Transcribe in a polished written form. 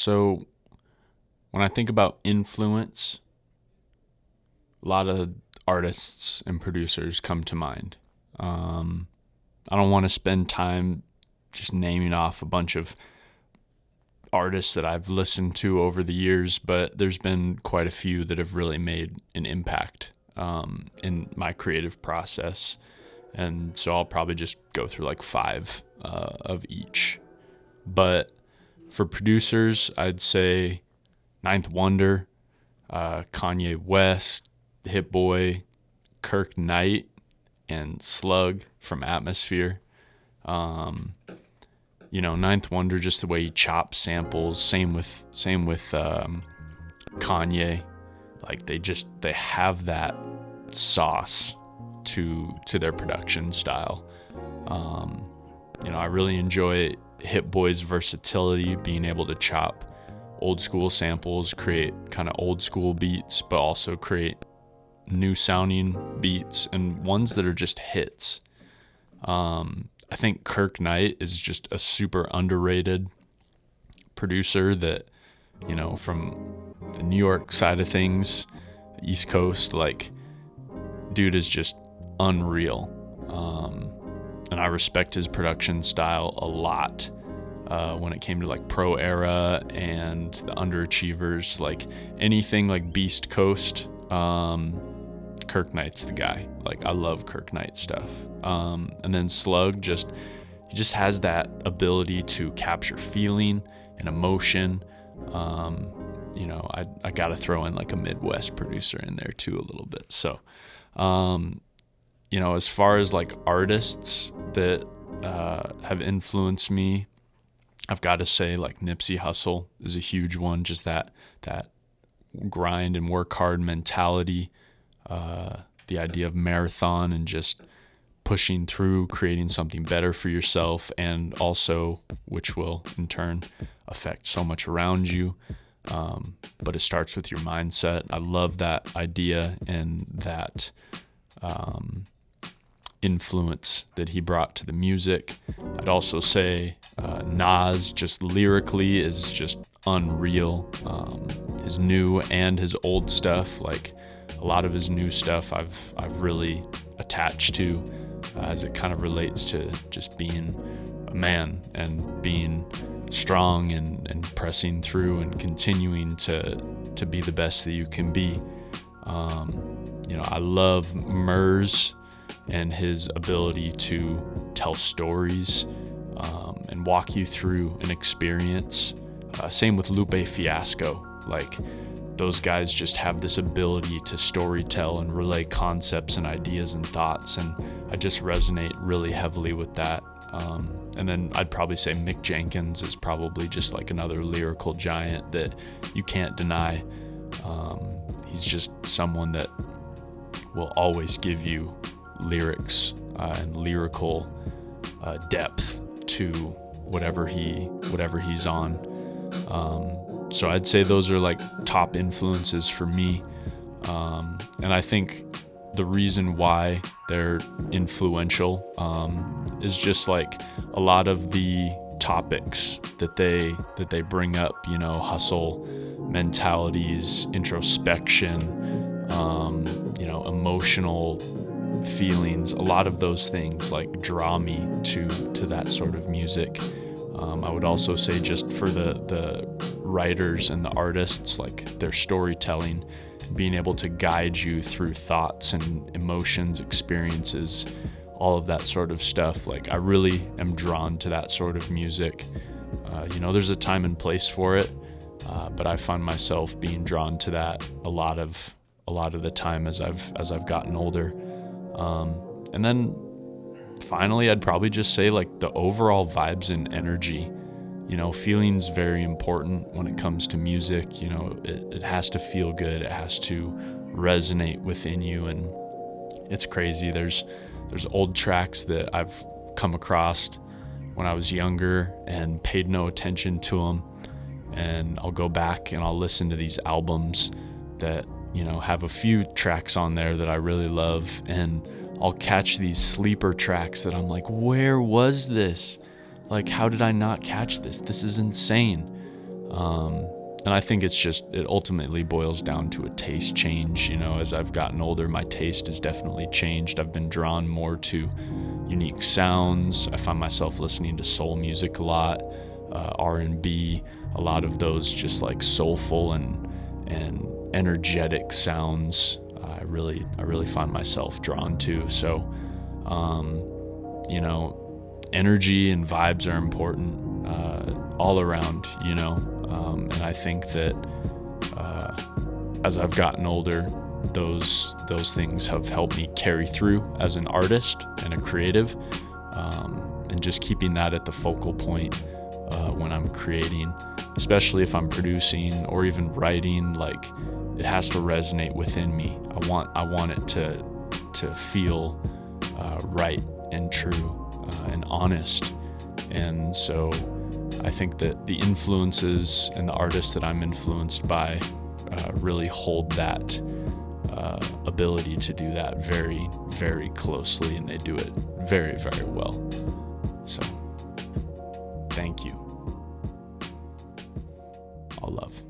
So when I think about influence, a lot of artists and producers come to mind. I don't want to spend time just naming off a bunch of artists that I've listened to over the years, but there's been quite a few that have really made an impact in my creative process. And so I'll probably just go through like five of each. But for producers, I'd say Ninth Wonder, Kanye West, Hit Boy, Kirk Knight, and Slug from Atmosphere. Ninth Wonder, just the way he chops samples. Same with Kanye. Like they have that sauce to their production style. I really enjoy Hit Boy's versatility, being able to chop old school samples, create kind of old school beats, but also create new sounding beats and ones that are just hits. I think Kirk Knight is just a super underrated producer that, from the New York side of things, East Coast, like, dude is just unreal. And I respect his production style a lot. When it came to like Pro Era and the Underachievers, like anything like Beast Coast, Kirk Knight's the guy. Like, I love Kirk Knight stuff. And then Slug he just has that ability to capture feeling and emotion. I gotta throw in like a Midwest producer in there too a little bit. So, as far as like artists that have influenced me, I've got to say like Nipsey Hussle is a huge one. Just that grind and work hard mentality, the idea of marathon and just pushing through, creating something better for yourself, and also which will in turn affect so much around you. But it starts with your mindset. I love that idea and that influence that he brought to the music. I'd also say Nas, just lyrically, is just unreal. His new and his old stuff, like a lot of his new stuff I've really attached to, as it kind of relates to just being a man and being strong and pressing through and continuing to be the best that you can be. I love Murs and his ability to tell stories and walk you through an experience. Same with Lupe Fiasco. Like, those guys just have this ability to storytell and relay concepts and ideas and thoughts, and I just resonate really heavily with that. And then I'd probably say Mick Jenkins is probably just like another lyrical giant that you can't deny. He's just someone that will always give you lyrics and lyrical depth to whatever he's on. So I'd say those are like top influences for me. And I think the reason why they're influential is just like a lot of the topics that they bring up, hustle mentalities, introspection, emotional feelings. A lot of those things like draw me to that sort of music. I would also say just for the writers and the artists, like their storytelling, being able to guide you through thoughts and emotions, experiences, all of that sort of stuff. Like, I really am drawn to that sort of music. There's a time and place for it, but I find myself being drawn to that a lot of the time as I've gotten older. And then finally, I'd probably just say like the overall vibes and energy. Feeling's very important when it comes to music. It has to feel good. It has to resonate within you. And it's crazy. There's old tracks that I've come across when I was younger and paid no attention to them. And I'll go back and I'll listen to these albums that, have a few tracks on there that I really love. And I'll catch these sleeper tracks that I'm like, where was this? Like, how did I not catch this? This is insane. And I think it ultimately boils down to a taste change. As I've gotten older, my taste has definitely changed. I've been drawn more to unique sounds. I find myself listening to soul music a lot, R&B, a lot of those just like soulful and energetic sounds. I really find myself drawn to. So, energy and vibes are important all around, and I think that as I've gotten older, those things have helped me carry through as an artist and a creative, and just keeping that at the focal point when I'm creating, especially if I'm producing or even writing. Like, it has to resonate within me. I want it to feel right and true and honest. And so I think that the influences and the artists that I'm influenced by really hold that ability to do that very, very closely, and they do it very, very well. So thank you. All love.